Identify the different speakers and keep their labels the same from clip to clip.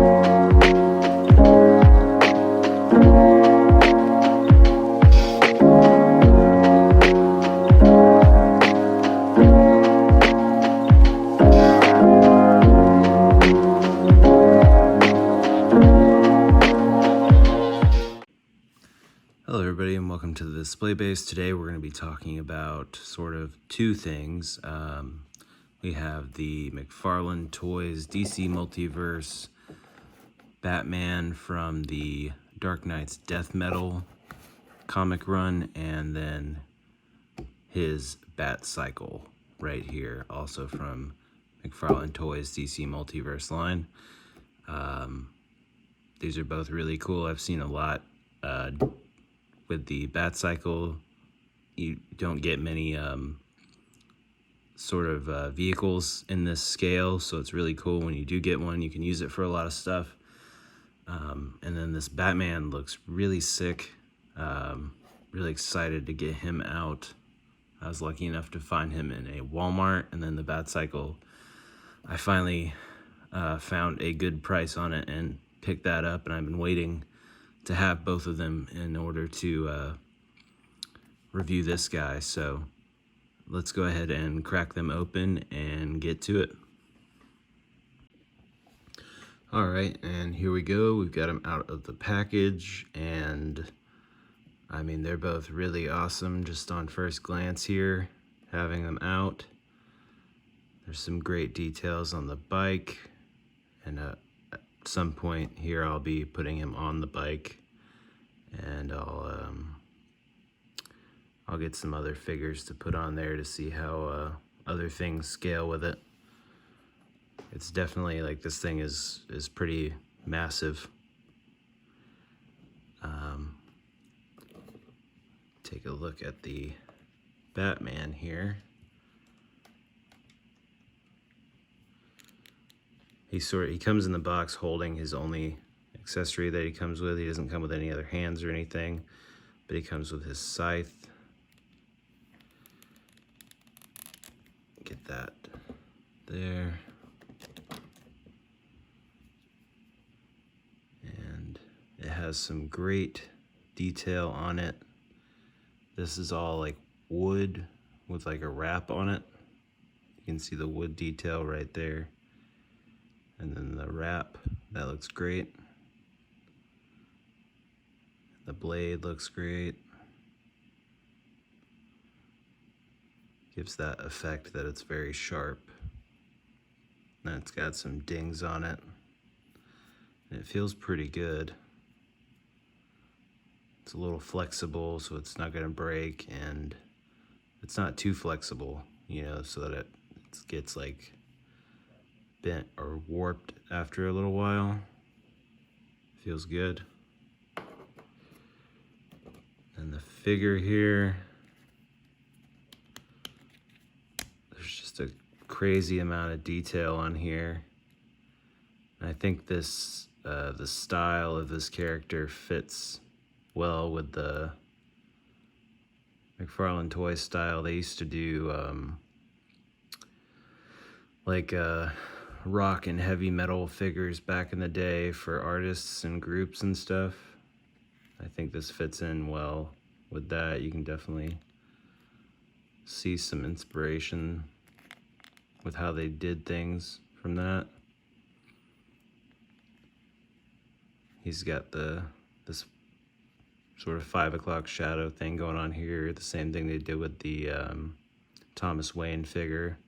Speaker 1: Hello everybody and welcome to the display base. Today we're going to be talking about sort of two things. We have the McFarlane Toys DC Multiverse Batman from the Dark Knight's Death Metal comic run, and then his Batcycle right here, also from McFarlane Toys DC Multiverse line. These are both really cool. I've seen a lot with the Batcycle. You don't get many sort of vehicles in this scale, so it's really cool when you do get one. You can use it for a lot of stuff. And then this Batman looks really sick. Really excited to get him out. I was lucky enough to find him in a Walmart, and then the Batcycle, I finally found a good price on it and picked that up, and I've been waiting to have both of them in order to review this guy. So let's go ahead and crack them open and get to it. All right, and here we go. We've got them out of the package, and I mean, they're both really awesome just on first glance here, having them out. There's some great details on the bike, and at some point here I'll be putting him on the bike, and I'll get some other figures to put on there to see how other things scale with it. It's definitely, like, this thing is pretty massive. Take a look at the Batman here. He comes in the box holding his only accessory that he comes with. He doesn't come with any other hands or anything, but he comes with his scythe. Get that there. And it has some great detail on it. This is all like wood with like a wrap on it. You can see the wood detail right there. And then the wrap, that looks great. The blade looks great. Gives that effect that it's very sharp. And it's got some dings on it. And it feels pretty good. It's a little flexible, so it's not gonna break, and it's not too flexible, you know, so that it gets like bent or warped after a little while. Feels good. And the figure here, there's just a crazy amount of detail on here. And I think this the style of this character fits well with the McFarlane Toys style. They used to do like rock and heavy metal figures back in the day for artists and groups and stuff. I think this fits in well with that. You can definitely see some inspiration with how they did things from that. He's got this sort of 5 o'clock shadow thing going on here. The same thing they did with the Thomas Wayne figure.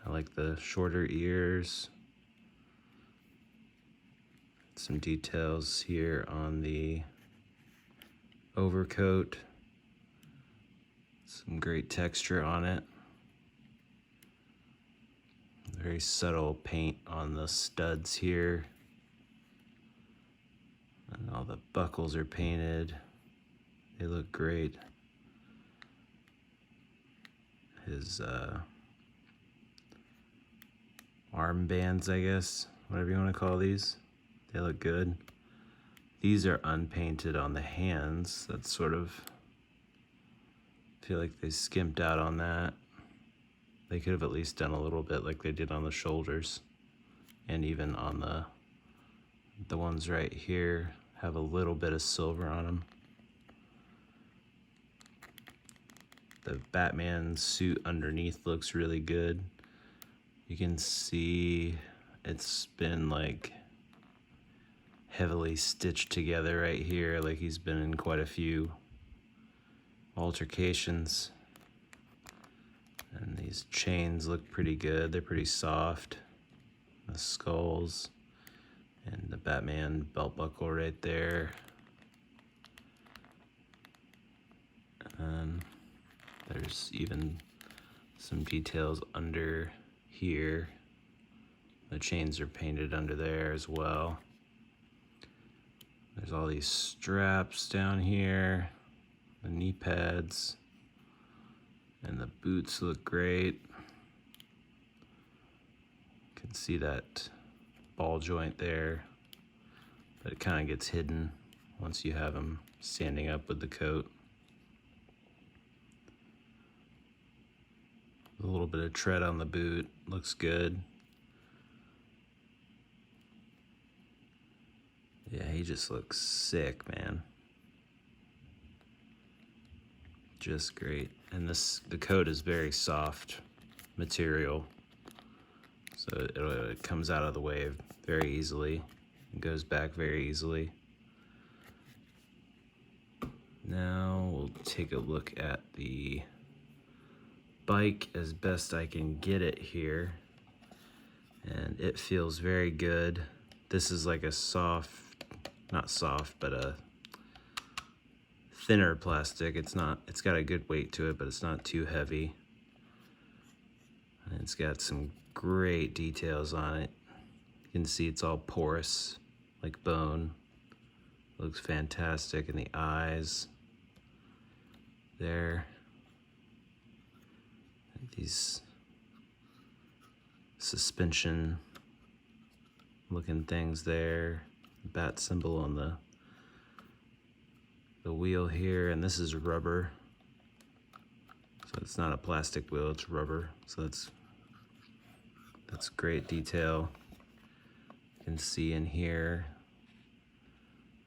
Speaker 1: I like the shorter ears. Some details here on the overcoat. Some great texture on it. Very subtle paint on the studs here. And all the buckles are painted. They look great. His armbands, I guess, whatever you want to call these. They look good. These are unpainted on the hands. That's sort of, I feel like they skimped out on that. They could have at least done a little bit like they did on the shoulders. and even on the ones right here have a little bit of silver on them. The Batman suit underneath looks really good. You can see it's been like heavily stitched together right here, like he's been in quite a few altercations. And these chains look pretty good. They're pretty soft. The skulls and the Batman belt buckle right there. And there's even some details under here. The chains are painted under there as well. There's all these straps down here, the knee pads, and the boots look great. You can see that ball joint there, but it kind of gets hidden once you have him standing up with the coat. A little bit of tread on the boot, looks good. Yeah, he just looks sick, man. Just great. And the coat is very soft material, so it comes out of the way very easily. It goes back very easily. Now we'll take a look at the bike as best I can get it here. And it feels very good. This is like a soft, not soft, but a thinner plastic. It's got a good weight to it, but it's not too heavy. And it's got some great details on it. You can see it's all porous, like bone. Looks fantastic in the eyes there. And these suspension looking things there. Bat symbol on the wheel here, and this is rubber. So it's not a plastic wheel, it's rubber. So that's great detail. You can see in here,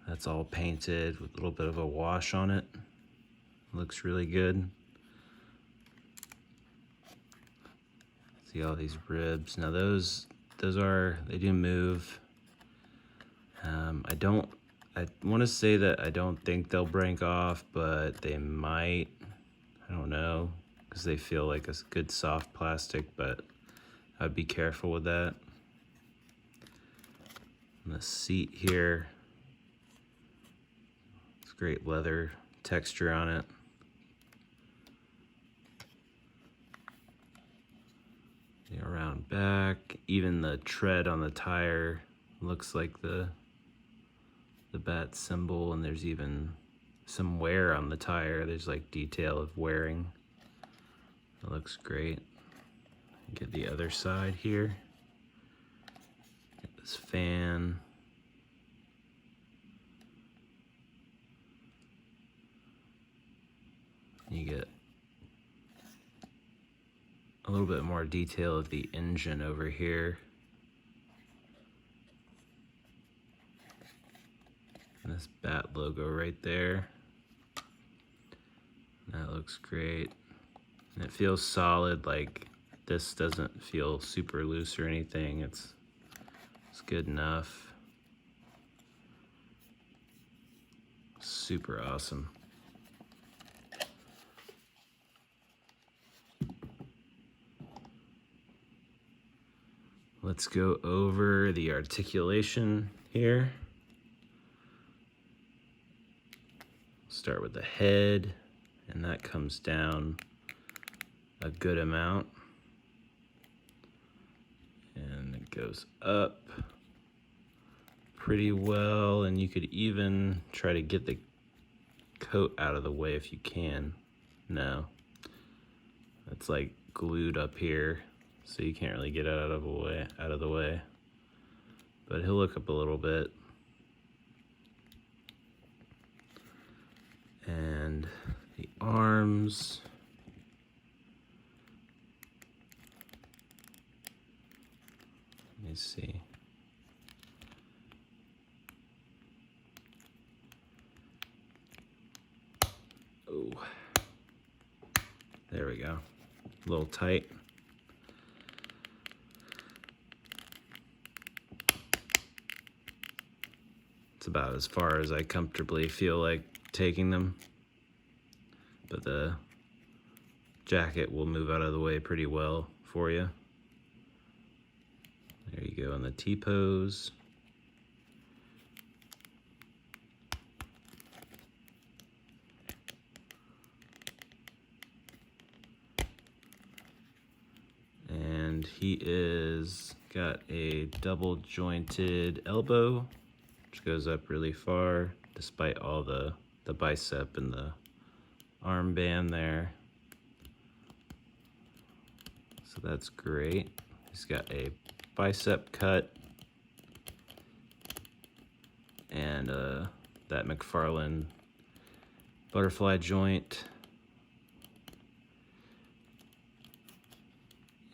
Speaker 1: that's all painted with a little bit of a wash on it. Looks really good. See all these ribs. Now those they do move. I want to say that I don't think they'll break off, but they might. I don't know, because they feel like a good soft plastic, but I'd be careful with that. And the seat here, it's great leather texture on it. The around back, even the tread on the tire looks like the bat symbol, and there's even some wear on the tire. There's like detail of wearing. It looks great. Get the other side here. Get this fan. You get a little bit more detail of the engine over here. And this bat logo right there. That looks great. And it feels solid, like this doesn't feel super loose or anything. It's good enough. Super awesome. Let's go over the articulation here. Start with the head, and that comes down a good amount. And it goes up pretty well, and you could even try to get the coat out of the way if you can. No. It's like glued up here, so you can't really get it out of the way. But he'll look up a little bit. And the arms. Let me see. a little tight. It's about as far as I comfortably feel like taking them. But the jacket will move out of the way pretty well for you. There you go in the T-pose. And he is got a double jointed elbow, which goes up really far, despite all the bicep and the armband there. So that's great. He's got a bicep cut and that McFarlane butterfly joint.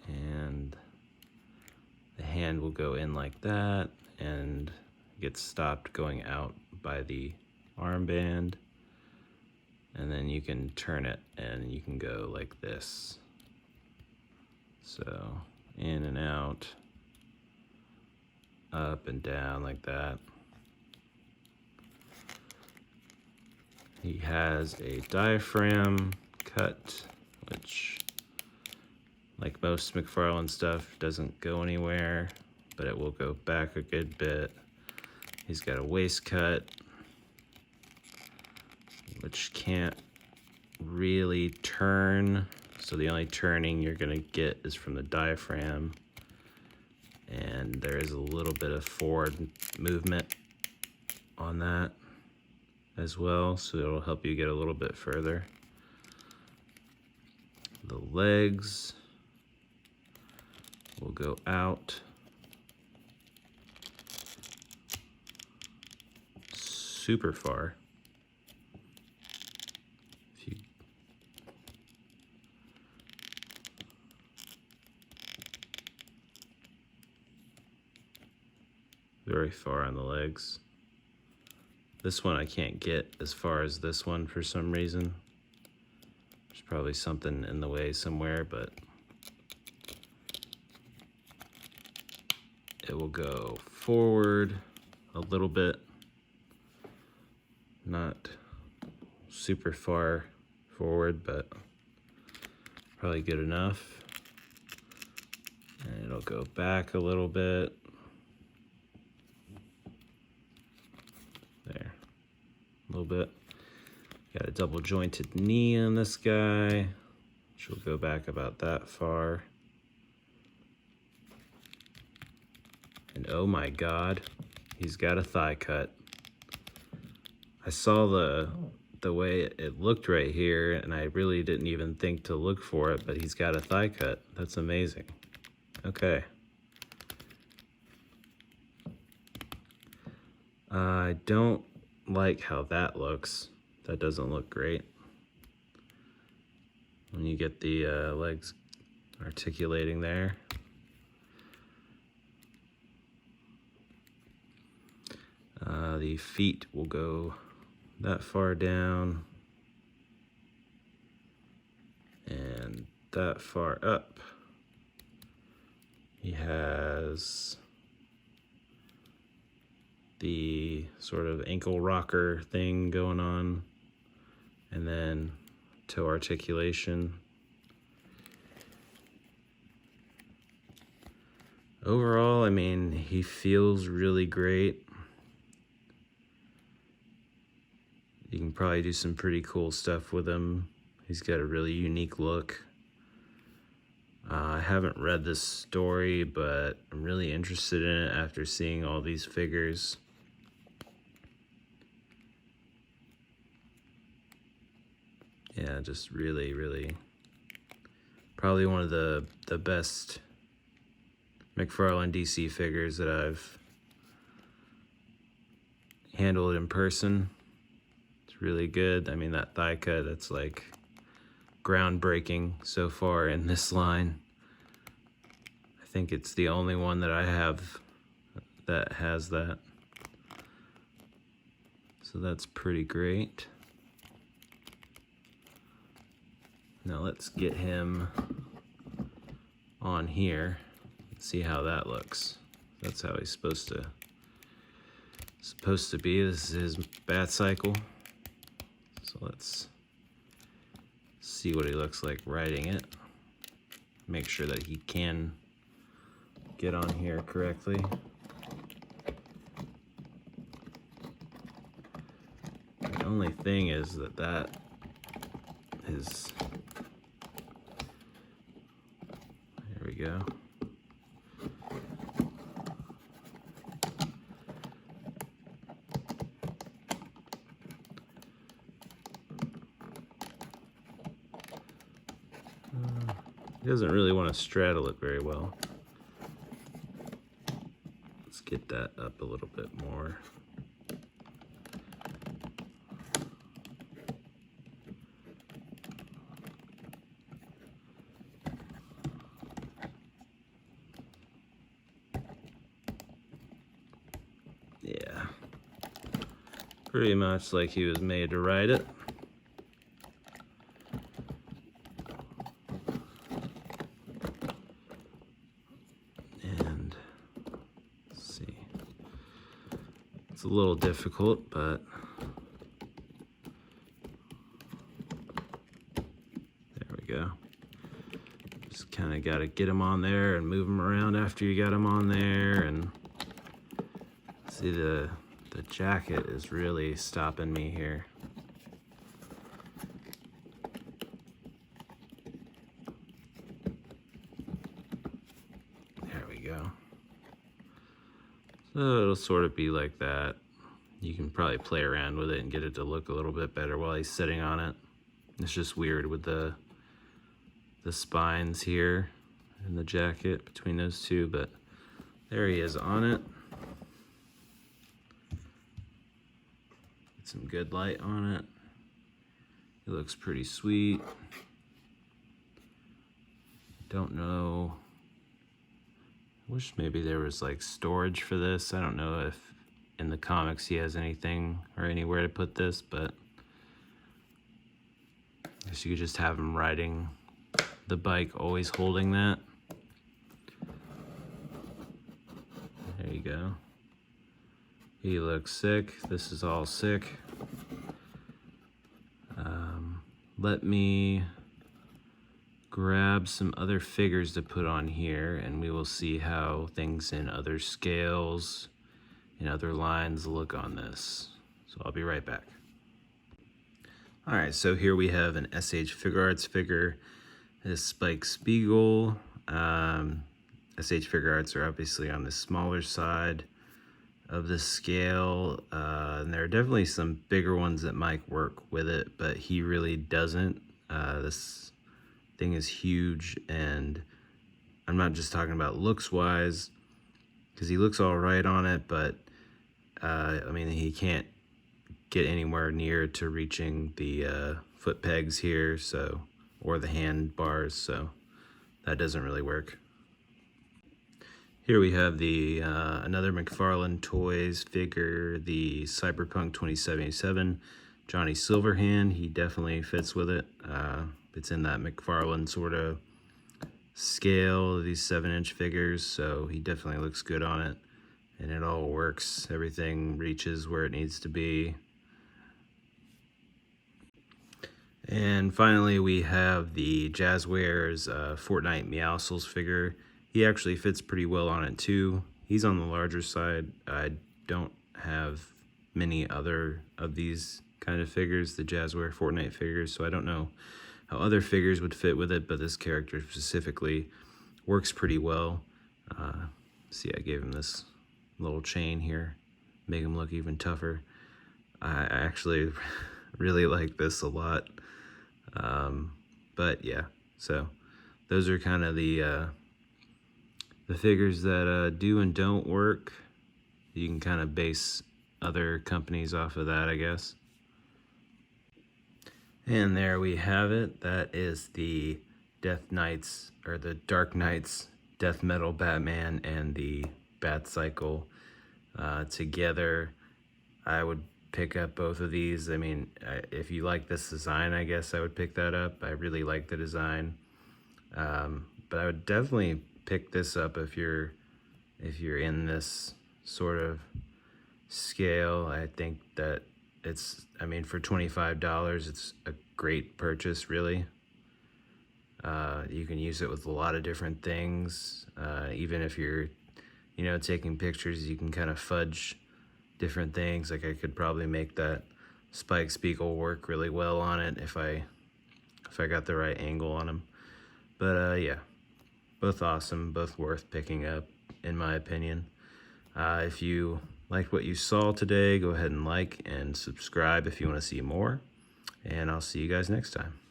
Speaker 1: And the hand will go in like that and gets stopped going out by the armband. And then you can turn it and you can go like this. So in and out, up and down like that. He has a diaphragm cut, which, like most McFarlane stuff, doesn't go anywhere, but it will go back a good bit. He's got a waist cut, which can't really turn. So the only turning you're gonna get is from the diaphragm. And there is a little bit of forward movement on that as well. So it'll help you get a little bit further. The legs will go out super far. Very far on the legs. This one I can't get as far as this one for some reason. There's probably something in the way somewhere, but it will go forward a little bit. Not super far forward, but probably good enough. And it'll go back a little bit. There, a little bit. Got a double jointed knee on this guy, which will go back about that far. And oh my God, he's got a thigh cut. I saw the way it looked right here, and I really didn't even think to look for it, but he's got a thigh cut. That's amazing. Okay. I don't like how that looks. That doesn't look great. When you get the legs articulating there. The feet will go that far down and that far up. He has the sort of ankle rocker thing going on, and then toe articulation. Overall, I mean, he feels really great. You can probably do some pretty cool stuff with him. He's got a really unique look. I haven't read this story, but I'm really interested in it after seeing all these figures. Yeah, just really, really, probably one of the best McFarlane DC figures that I've handled in person. It's really good. I mean, that thigh cut, that's like groundbreaking so far in this line. I think it's the only one that I have that has that. So that's pretty great. Now let's get him on here. See how that looks. That's how he's supposed to be. This is his Batcycle. So let's see what he looks like riding it. Make sure that he can get on here correctly. The only thing is that is, there we go. He doesn't really want to straddle it very well. Let's get that up a little bit more. Yeah, pretty much like he was made to ride it. It's a little difficult, but there we go. Just kind of got to get them on there and move them around after you got them on there. And see, the jacket is really stopping me here. There we go. So it'll sort of be like that. You can probably play around with it and get it to look a little bit better while he's sitting on it. It's just weird with the spines here in the jacket between those two, but there he is on it. Get some good light on it. It looks pretty sweet. Don't know. I wish maybe there was like storage for this. I don't know if in the comics he has anything or anywhere to put this, but I guess you could just have him riding the bike, always holding that. There you go. He looks sick. This is all sick. Let me grab some other figures to put on here, and we will see how things in other scales and other lines look on this. So I'll be right back. All right, so here we have an SH Figure Arts figure. This Spike Spiegel. SH Figure Arts are obviously on the smaller side of the scale. And there are definitely some bigger ones that might work with it, but he really doesn't. This thing is huge, and I'm not just talking about looks wise, because he looks all right on it, but I mean, he can't get anywhere near to reaching the foot pegs here, so, or the handbars, so that doesn't really work. Here we have the another McFarlane Toys figure, the Cyberpunk 2077, Johnny Silverhand. He definitely fits with it. It's in that McFarlane sort of scale, these 7-inch figures, so he definitely looks good on it. And it all works. Everything reaches where it needs to be. And finally, we have the Jazzwares Fortnite Meowscles figure. He actually fits pretty well on it too. He's on the larger side. I don't have many other of these kind of figures, the Jazzware Fortnite figures, so I don't know how other figures would fit with it, but this character specifically works pretty well. See, I gave him this little chain here, make him look even tougher. I actually really like this a lot. But yeah, so those are kind of the figures that do and don't work. You can kind of base other companies off of that, I guess. And there we have it. That is the Death Knights, or the Dark Knights Death Metal Batman and the Batcycle together. I would pick up both of these. I mean, if you like this design, I guess I would pick that up. I really like the design. But I would definitely pick this up if you're in this sort of scale. I think that it's, I mean, for $25, it's a great purchase, really. You can use it with a lot of different things. Even if you're, taking pictures, you can kind of fudge different things. Like I could probably make that spike spiegel work really well on it if I got the right angle on them. But yeah, both awesome, both worth picking up, in my opinion. If you liked what you saw today, go ahead and like and subscribe if you want to see more. And I'll see you guys next time.